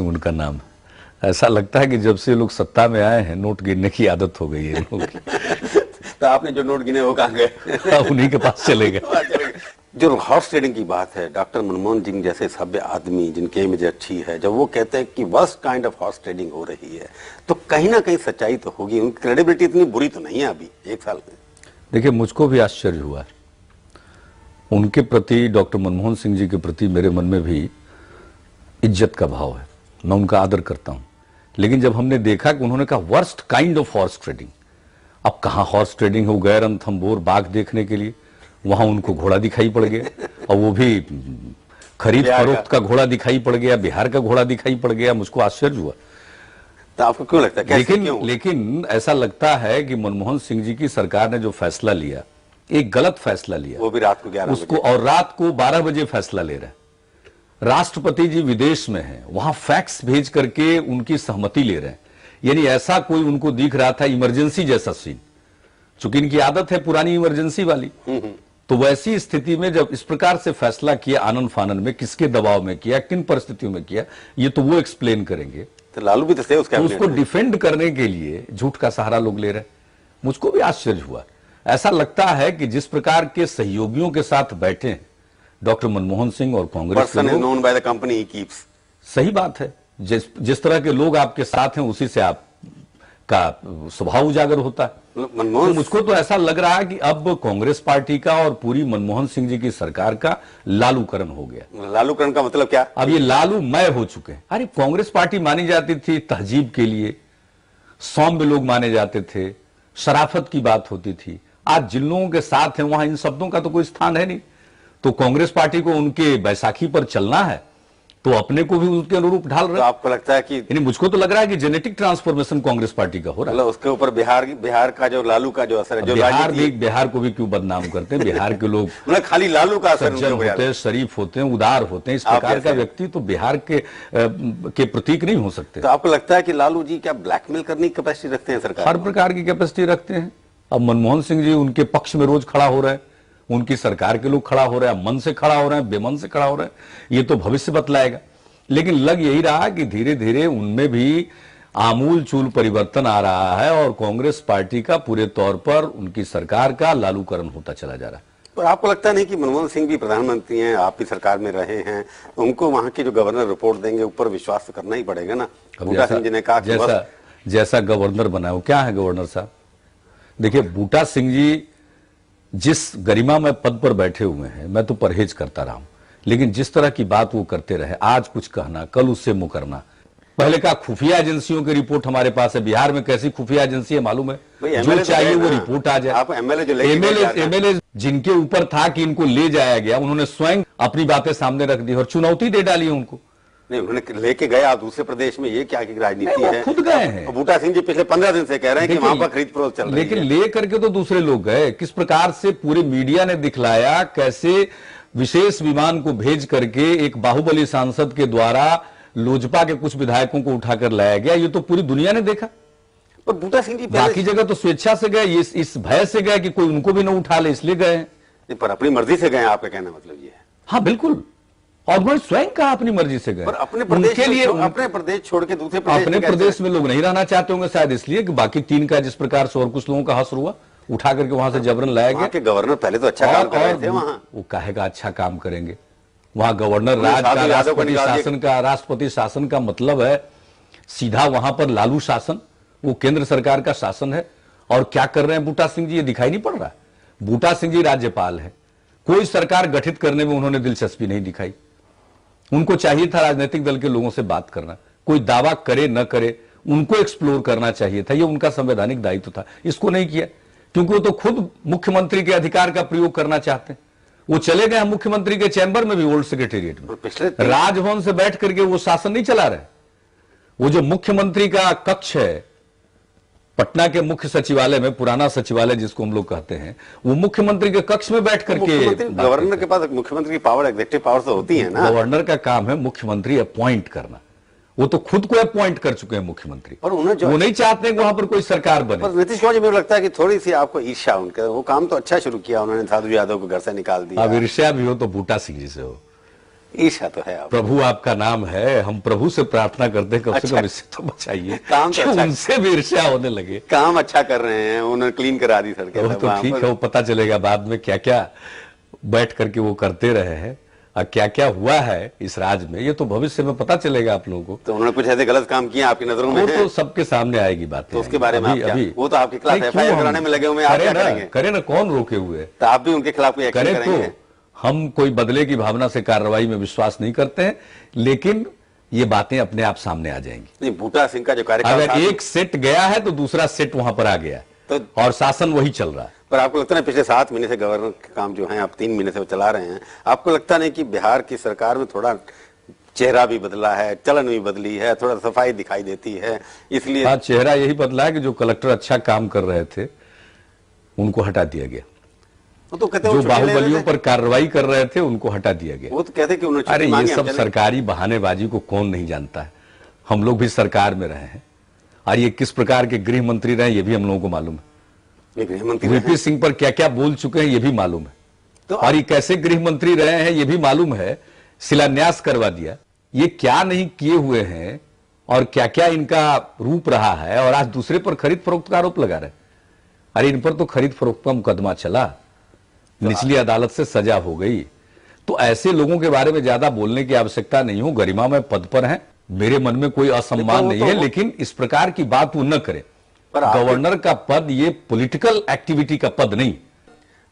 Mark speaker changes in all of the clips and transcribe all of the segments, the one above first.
Speaker 1: उनका नाम। ऐसा लगता है कि जब से लोग सत्ता में आए हैं नोट गिनने की आदत हो गई है लोगों की।
Speaker 2: तो आपने जो नोट गिने वो कहाँ गए?
Speaker 1: उन्हीं के पास चले गए।
Speaker 2: जो हॉर्स ट्रेडिंग की बात है, डॉक्टर मनमोहन सिंह जैसे सभ्य आदमी जिनकी इमेज अच्छी है, जब वो कहते हैं कि worst kind of horse trading हो रही है, तो कहीं ना कहीं सच्चाई तो होगी। उनकी क्रेडिबिलिटी इतनी बुरी तो नहीं है अभी एक साल में। देखिए,
Speaker 1: मुझको भी आश्चर्य हुआ है उनके प्रति, डॉक्टर मनमोहन सिंह जी के प्रति मेरे मन में भी इज्जत का भाव है, मैं उनका आदर करता हूं। लेकिन जब हमने देखा कि उन्होंने कहा worst kind of horse trading, अब कहां हॉर्स ट्रेडिंग हो गए रणथंभौर बाघ देखने के लिए, वहां उनको घोड़ा दिखाई पड़ गया और वो भी खरीद फरोख्त का घोड़ा दिखाई पड़ गया, बिहार का घोड़ा दिखाई पड़ गया। मुझको आश्चर्य हुआ।
Speaker 2: तो आपको क्यों लगता है?
Speaker 1: लेकिन ऐसा लगता है कि मनमोहन सिंह जी की सरकार ने जो फैसला लिया, एक गलत फैसला लिया,
Speaker 2: वो भी रात को 11
Speaker 1: उसको, और रात को 12 बजे फैसला ले रहे हैं। राष्ट्रपति जी विदेश में हैं, वहां फैक्स भेज करके उनकी सहमति ले रहे हैं। यानी ऐसा कोई उनको दिख रहा था इमरजेंसी जैसा सीन, चूंकि इनकी आदत है पुरानी इमरजेंसी वाली। तो वैसी स्थिति में जब इस प्रकार से फैसला किया, आनन फानन में, किसके दबाव में किया, किन परिस्थितियों में किया, ये तो वो एक्सप्लेन करेंगे।
Speaker 2: तो लालू भी तो थे उसका,
Speaker 1: तो उसको डिफेंड करने के लिए झूठ का सहारा लोग ले रहे। मुझको भी आश्चर्य हुआ। ऐसा लगता है कि जिस प्रकार के सहयोगियों के साथ बैठे हैं डॉक्टर मनमोहन सिंह और कांग्रेस के लोग,
Speaker 2: known by the company he keeps.
Speaker 1: सही बात है, जिस तरह के लोग आपके साथ हैं उसी से आप का स्वभाव उजागर होता है। तो मुझको तो ऐसा लग रहा है कि अब कांग्रेस पार्टी का और पूरी मनमोहन सिंह जी की सरकार का लालूकरण हो गया।
Speaker 2: लालूकरण का मतलब क्या?
Speaker 1: अब ये लालू मय हो चुके हैं। अरे कांग्रेस पार्टी मानी जाती थी तहजीब के लिए, सौम्य लोग माने जाते थे, शराफत की बात होती थी। आज जिन लोगों के साथ हैं वहां इन शब्दों का तो कोई स्थान है नहीं। तो कांग्रेस पार्टी को उनके बैसाखी पर चलना है तो अपने को भी उसके अनुरूप ढाल रहे।
Speaker 2: तो आपको लगता है कि,
Speaker 1: यानी मुझको तो लग रहा है कि जेनेटिक ट्रांसफॉर्मेशन कांग्रेस पार्टी का हो रहा है।
Speaker 2: मतलब उसके ऊपर बिहार का जो लालू का जो असर है, जो
Speaker 1: बिहार को भी क्यों बदनाम करते हैं? बिहार के लोग
Speaker 2: मतलब खाली लालू का असर
Speaker 1: होते हैं, शरीफ होते हैं, उदार होते हैं। इस प्रकार का व्यक्ति तो बिहार के प्रतीक नहीं हो सकते।
Speaker 2: तो आपको लगता है कि लालू जी क्या ब्लैकमेल करने की कैपेसिटी रखते हैं? सरकार
Speaker 1: हर प्रकार की कैपेसिटी रखते हैं। अब मनमोहन सिंह जी उनके पक्ष में रोज खड़ा हो रहे हैं, उनकी सरकार के लोग खड़ा हो रहे हैं, मन से खड़ा हो रहे हैं, बेमन से खड़ा हो रहे हैं, ये तो भविष्य बतलाएगा। लेकिन लग यही रहा कि धीरे धीरे उनमें भी आमूल चूल परिवर्तन आ रहा है और कांग्रेस पार्टी का पूरे तौर पर उनकी सरकार का लालूकरण होता चला जा रहा है।
Speaker 2: पर आपको लगता नहीं कि मनमोहन सिंह भी प्रधानमंत्री हैं, आप भी सरकार में रहे हैं, उनको वहां के जो गवर्नर रिपोर्ट देंगे ऊपर विश्वास तो करना ही पड़ेगा ना? बूटा सिंह जी ने कहा
Speaker 1: जैसा गवर्नर बना है, वो क्या है गवर्नर साहब? देखिए, बूटा सिंह जी जिस गरिमा में पद पर बैठे हुए हैं, मैं तो परहेज करता रहा हूं, लेकिन जिस तरह की बात वो करते रहे, आज कुछ कहना, कल उससे मुकरना। पहले का खुफिया एजेंसियों की रिपोर्ट हमारे पास है। बिहार में कैसी खुफिया एजेंसी है मालूम है? जो चाहिए वो रिपोर्ट आ जाए।
Speaker 2: आप एमएलए
Speaker 1: जिनके ऊपर था कि इनको ले जाया गया, उन्होंने स्वयं अपनी बातें सामने रख दी और चुनौती दे डाली उनको।
Speaker 2: नहीं, उन्होंने लेके गया दूसरे प्रदेश में, ये क्या की राजनीति है?
Speaker 1: खुद गए हैं।
Speaker 2: बूटा सिंह जी पिछले 15 दिन से कह रहे हैं कि वहां पर खरीद फरोख्त चल रही है।
Speaker 1: लेकिन ले करके तो दूसरे लोग गए। किस प्रकार से पूरे मीडिया ने दिखलाया, कैसे विशेष विमान को भेज करके एक बाहुबली सांसद के द्वारा लोजपा के कुछ विधायकों को उठाकर लाया गया, ये तो पूरी दुनिया ने देखा।
Speaker 2: पर बूटा सिंह जी
Speaker 1: बाकी जगह तो स्वेच्छा से गए, इस भय से गए कि कोई उनको भी न उठा ले, इसलिए गए।
Speaker 2: पर अपनी मर्जी से गए, आपका कहना मतलब ये है?
Speaker 1: हाँ बिल्कुल, और उन्होंने स्वयं कहा अपनी मर्जी से गए।
Speaker 2: अपने प्रदेश छोड़ के दूसरे प्रदेश,
Speaker 1: अपने प्रदेश में लोग नहीं रहना चाहते होंगे शायद, इसलिए कि बाकी तीन का जिस प्रकार से और कुछ लोगों का हश्र हुआ, उठा करके वहां से जबरन लाया गया।
Speaker 2: के गवर्नर पहले तो अच्छा काम कर रहे थे वहां।
Speaker 1: वो कहेगा अच्छा काम करेंगे? वहां गवर्नर राज का, राष्ट्रपति शासन का मतलब है सीधा वहां पर लालू शासन, वो केंद्र सरकार का शासन है। और क्या कर रहे हैं बूटा सिंह जी, ये दिखाई नहीं पड़ रहा? बूटा सिंह जी राज्यपाल है, कोई सरकार गठित करने में उन्होंने दिलचस्पी नहीं दिखाई। उनको चाहिए था राजनीतिक दल के लोगों से बात करना, कोई दावा करे न करे उनको एक्सप्लोर करना चाहिए था, ये उनका संवैधानिक दायित्व था। इसको नहीं किया क्योंकि वो तो खुद मुख्यमंत्री के अधिकार का प्रयोग करना चाहते हैं। वो चले गए मुख्यमंत्री के चैम्बर में भी, ओल्ड सेक्रेटेरिएट में, राजभवन से बैठ करके वो शासन नहीं चला रहे। वो जो मुख्यमंत्री का कक्ष है पटना के मुख्य सचिवालय में, पुराना सचिवालय जिसको हम लोग कहते हैं, वो मुख्यमंत्री के कक्ष में बैठ करके,
Speaker 2: गवर्नर के पास मुख्यमंत्री की पावर, एग्जीक्यूटिव पावर तो होती है ना।
Speaker 1: गवर्नर का काम है मुख्यमंत्री अपॉइंट करना, वो तो खुद को अपॉइंट कर चुके हैं मुख्यमंत्री, और वो नहीं चाहते वहां पर कोई सरकार बने।
Speaker 2: पर नीतीश कुमार जी, मुझे लगता है कि थोड़ी सी आपको ईर्ष्या, उनका वो काम तो अच्छा शुरू किया उन्होंने, साधु यादव को घर से निकाल दिया।
Speaker 1: अब ईर्ष्या भी हो तो बूटा सिंह जी से हो।
Speaker 2: ईर्ष्या तो है आप।
Speaker 1: प्रभु आपका नाम है, हम प्रभु से प्रार्थना करते हैं कम से
Speaker 2: अच्छा।
Speaker 1: कम इससे तो बचाइए
Speaker 2: काम तो
Speaker 1: कि
Speaker 2: अच्छा।
Speaker 1: उनसे भी ईर्ष्या होने लगे।
Speaker 2: काम अच्छा कर रहे हैं, उन्होंने क्लीन करा दी सड़कें।
Speaker 1: वो तो ठीक है, वो पता चलेगा बाद में क्या क्या बैठ करके वो करते रहे हैं और क्या क्या हुआ है इस राज्य में, ये तो भविष्य में पता चलेगा आप लोगों को।
Speaker 2: तो उन्होंने कुछ ऐसे गलत काम किए आपकी नजरों में
Speaker 1: वो
Speaker 2: है?
Speaker 1: तो सबके सामने आएगी बात।
Speaker 2: तो उसके बारे में आप क्या? वो तो आपके खिलाफ एफआईआर कराने में लगे हुए हैं, आप क्या करेंगे?
Speaker 1: करे ना, कौन रोके हुए है?
Speaker 2: तो आप भी उनके खिलाफ कोई एक्शन
Speaker 1: करे
Speaker 2: करेंगे?
Speaker 1: तो हम कोई बदले की भावना से कार्रवाई में विश्वास नहीं करते हैं, लेकिन ये बातें अपने आप सामने आ जाएंगी।
Speaker 2: नहीं, बूटा सिंह का जो कार्यकाल
Speaker 1: अगर
Speaker 2: था,
Speaker 1: एक सेट गया है तो दूसरा सेट वहां पर आ गया
Speaker 2: तो
Speaker 1: और शासन वही चल रहा है।
Speaker 2: पर आपको लगता नहीं पिछले 7 महीने से गवर्नर के काम जो है आप 3 महीने से वो चला रहे हैं, आपको लगता नहीं कि बिहार की सरकार में थोड़ा चेहरा भी बदला है, चलन भी बदली है, थोड़ा सफाई दिखाई देती है, इसलिए?
Speaker 1: हाँ, चेहरा यही बदला है कि जो कलेक्टर अच्छा काम कर रहे थे उनको हटा दिया गया,
Speaker 2: वो तो कहते
Speaker 1: जो बाहुबलियों पर कार्रवाई कर रहे थे उनको हटा दिया गया।
Speaker 2: वो तो कहते कि उन्होंने
Speaker 1: अरे
Speaker 2: छुट्टी
Speaker 1: ये
Speaker 2: मांगी,
Speaker 1: सब
Speaker 2: हम चले।
Speaker 1: सरकारी बहानेबाजी को कौन नहीं जानता है, हम लोग भी सरकार में रहे हैं और ये किस प्रकार के गृह मंत्री रहे ये भी हम लोगों को मालूम है।
Speaker 2: ये गृह मंत्री
Speaker 1: वीपी सिंह पर क्या क्या बोल चुके हैं ये भी मालूम है,
Speaker 2: तो
Speaker 1: और ये कैसे गृह मंत्री रहे हैं ये भी मालूम है। शिलान्यास करवा दिया, ये क्या नहीं किए हुए हैं और क्या क्या इनका रूप रहा है, और आज दूसरे पर खरीद फरोख्त का आरोप लगा रहे। अरे इन पर तो खरीद फरोख्त का मुकदमा चला, निचली अदालत से सजा हो गई। तो ऐसे लोगों के बारे में ज्यादा बोलने की आवश्यकता नहीं हो, गरिमा में पद पर है, मेरे मन में कोई असम्मान नहीं है, लेकिन इस प्रकार की बात वो न करे। गवर्नर का पद ये पॉलिटिकल एक्टिविटी का पद नहीं।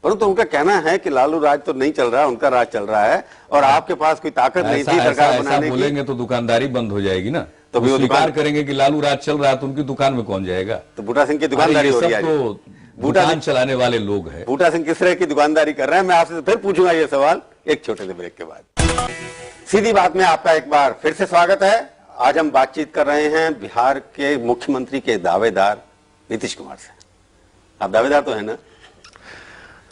Speaker 2: परंतु उनका कहना है कि लालू राज तो नहीं चल रहा, उनका राज चल रहा है और आपके पास कोई ताकत नहीं थी सरकार बनाने की।
Speaker 1: बोलेंगे तो दुकानदारी बंद हो जाएगी ना,
Speaker 2: तो
Speaker 1: वो स्वीकार करेंगे कि लालू राज चल रहा है तो उनकी दुकान में कौन जाएगा?
Speaker 2: तो बूटा सिंह की दुकानदारी हो रही है।
Speaker 1: तो दुकान चलाने वाले लोग हैं।
Speaker 2: बूटा सिंह किस तरह की दुकानदारी कर रहे हैं, मैं आपसे फिर पूछूंगा ये सवाल एक छोटे से ब्रेक के बाद। सीधी बात में आपका एक बार फिर से स्वागत है। आज हम बातचीत कर रहे हैं बिहार के मुख्यमंत्री के दावेदार नीतीश कुमार से। आप दावेदार तो है ना?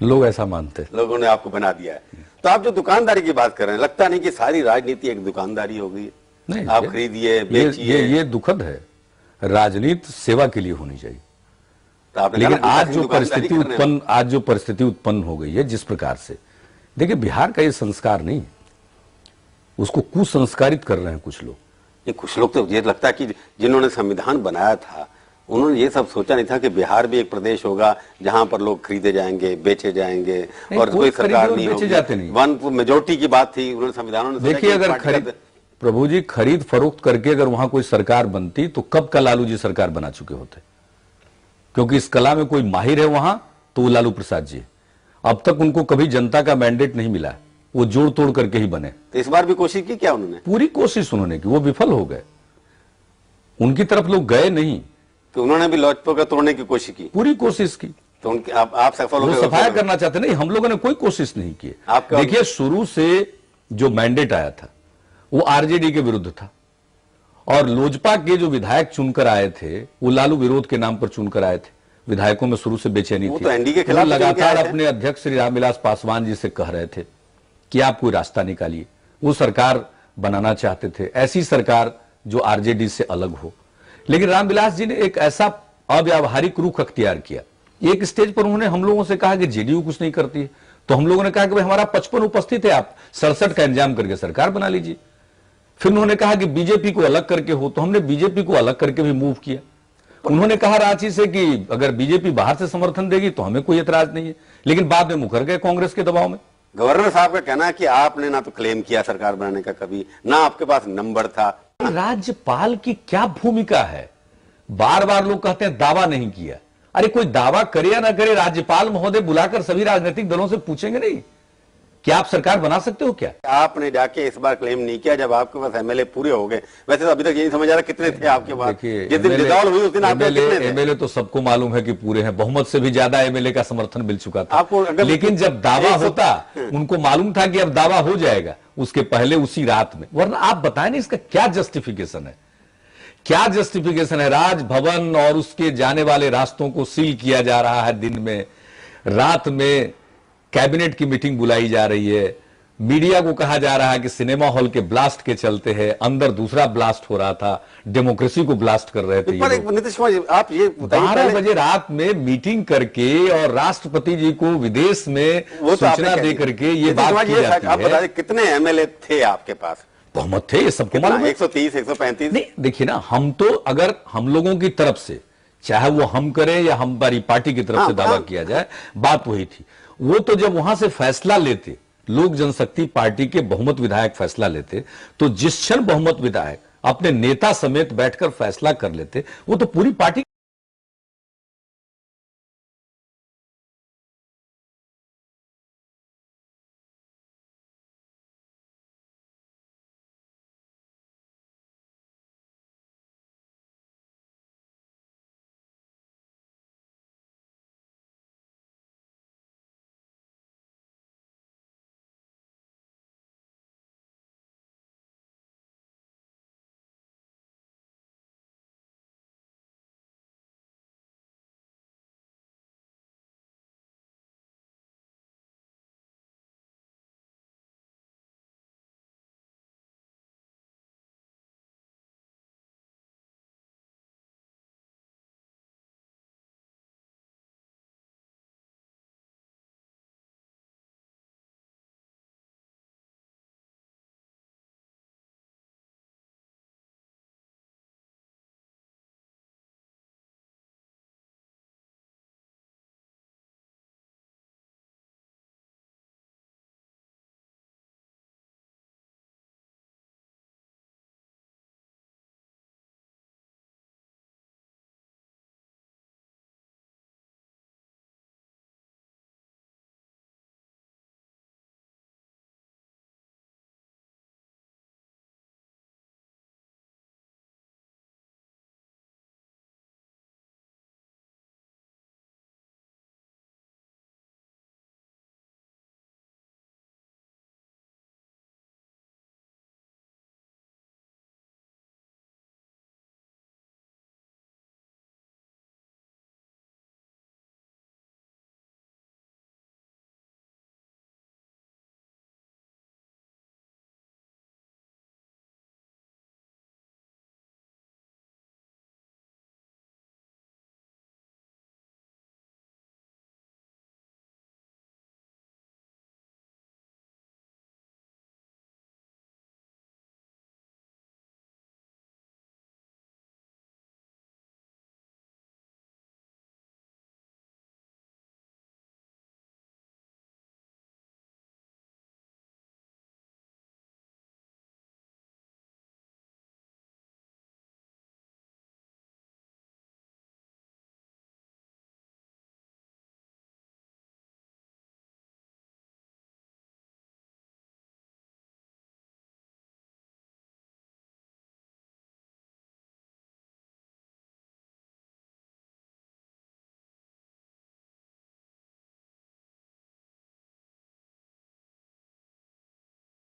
Speaker 1: लोग ऐसा मानते हैं,
Speaker 2: लोगों ने आपको बना दिया है। तो आप जो दुकानदारी की बात कर रहे हैं, लगता नहीं कि सारी राजनीति एक दुकानदारी हो गई?
Speaker 1: नहीं,
Speaker 2: आप खरीदिए, बेचिए।
Speaker 1: ये दुखद है, राजनीति सेवा के लिए होनी चाहिए।
Speaker 2: तो आपने
Speaker 1: लेकिन
Speaker 2: कहा ना,
Speaker 1: आज जो
Speaker 2: दुकानदारी
Speaker 1: परिस्थिति
Speaker 2: कर रहे हैं।
Speaker 1: उत्पन्न हो गई है जिस प्रकार से, देखिए बिहार का ये संस्कार नहीं, उसको कुसंस्कारित कर रहे हैं कुछ लोग।
Speaker 2: ये कुछ लोग तो ये लगता है कि जिन्होंने संविधान बनाया था उन्होंने ये सब सोचा नहीं था कि बिहार भी एक प्रदेश होगा जहां पर लोग खरीदे जाएंगे, बेचे जाएंगे और कोई सरकार नहीं होगी।
Speaker 1: जाते नहीं।
Speaker 2: वन मेजोरिटी की बात थी, उन्होंने संविधान।
Speaker 1: देखिए अगर खरीद प्रभु जी खरीद फरोख्त करके अगर वहां कोई सरकार बनती तो कब का लालू जी सरकार बना चुके होते, क्योंकि इस कला में कोई माहिर है वहां तो वो लालू प्रसाद जी। अब तक उनको कभी जनता का मैंडेट नहीं मिला, वो जोड़ तोड़ करके ही बने।
Speaker 2: तो इस बार भी कोशिश की क्या उन्होंने?
Speaker 1: पूरी कोशिश उन्होंने की, वो विफल हो गए, उनकी तरफ लोग गए नहीं।
Speaker 2: तो उन्होंने भी लोजपा का तोड़ने की कोशिश की,
Speaker 1: पूरी कोशिश की।
Speaker 2: तो उनके आप सफल हो
Speaker 1: वो
Speaker 2: गए?
Speaker 1: सफाया करना चाहते नहीं, हम लोगों ने कोई कोशिश नहीं की। देखिए शुरू से जो मैंडेट आया था वो आरजेडी के विरुद्ध था, और लोजपा के जो विधायक चुनकर आए थे वो लालू विरोध के नाम पर चुनकर आए थे। विधायकों में शुरू से बेचैनी थी।
Speaker 2: तो एनडीए के खिलाफ
Speaker 1: लगातार अपने अध्यक्ष श्री रामविलास पासवान जी से कह रहे थे कि आप कोई रास्ता निकालिए। वो सरकार बनाना चाहते थे, ऐसी सरकार जो आरजेडी से अलग हो। लेकिन रामविलास जी ने एक ऐसा अव्यावहारिक रुख अख्तियार किया। एक स्टेज पर उन्होंने हम लोगों से कहा कि जेडीयू कुछ नहीं करती है, तो हम लोगों ने कहा कि भाई हमारा 55 उपस्थित है, आप 67 का इंतजाम करके सरकार बना लीजिए। फिर उन्होंने कहा कि बीजेपी को अलग करके हो, तो हमने बीजेपी को अलग करके भी मूव किया। उन्होंने कहा रांची से कि अगर बीजेपी बाहर से समर्थन देगी तो हमें कोई एतराज नहीं है, लेकिन बाद में मुकर गए कांग्रेस के दबाव में।
Speaker 2: गवर्नर साहब का कहना है कि आपने ना तो क्लेम किया सरकार बनाने का कभी, ना आपके पास नंबर था।
Speaker 1: राज्यपाल की क्या भूमिका है? बार बार लोग कहते हैं दावा नहीं किया। अरे कोई दावा करे या ना करे, राज्यपाल महोदय बुलाकर सभी राजनीतिक दलों से पूछेंगे नहीं कि आप सरकार बना सकते हो क्या? आपने
Speaker 2: जाके इस बार क्लेम नहीं किया जब आपके पास एमएलए पूरे हो गए। वैसे तो अभी तक ये नहीं समझ आ रहा कितने थे आपके पास। जिस दिन डिसॉल्व हुई उस दिन आपके कितने थे?
Speaker 1: एमएलए तो सबको मालूम है कि पूरे हैं, बहुमत से भी ज्यादा एमएलए का समर्थन मिल चुका था
Speaker 2: आपको।
Speaker 1: लेकिन जब दावा होता, उनको मालूम था कि अब दावा हो जाएगा, उसके पहले उसी रात में। वरना आप बताएं ना इसका क्या जस्टिफिकेशन है? क्या जस्टिफिकेशन है? राजभवन और उसके जाने वाले रास्तों को सील किया जा रहा है दिन में, रात में कैबिनेट की मीटिंग बुलाई जा रही है, मीडिया को कहा जा रहा है कि सिनेमा हॉल के ब्लास्ट के चलते है, अंदर दूसरा ब्लास्ट हो रहा था, डेमोक्रेसी को ब्लास्ट कर रहे थे।
Speaker 2: पर एक नीतीश कुमार जी, आप ये
Speaker 1: 12 बजे रात में मीटिंग करके और राष्ट्रपति जी को विदेश में सूचना दे करके ये बात की जाती
Speaker 2: आप
Speaker 1: है।
Speaker 2: बताइए कितने एमएलए थे आपके पास?
Speaker 1: बहुमत थे, ये सबको मालूम है।
Speaker 2: 130, 135?
Speaker 1: नहीं देखिए ना, हम तो अगर हम लोगों की तरफ से, चाहे वो हम करें या हमारी पार्टी की तरफ से दावा किया जाए, बात वही थी। वो तो जब वहां से फैसला लेते, लोक जनशक्ति पार्टी के बहुमत विधायक फैसला लेते, तो जिस क्षण बहुमत विधायक अपने नेता समेत बैठकर फैसला कर लेते, वो तो पूरी पार्टी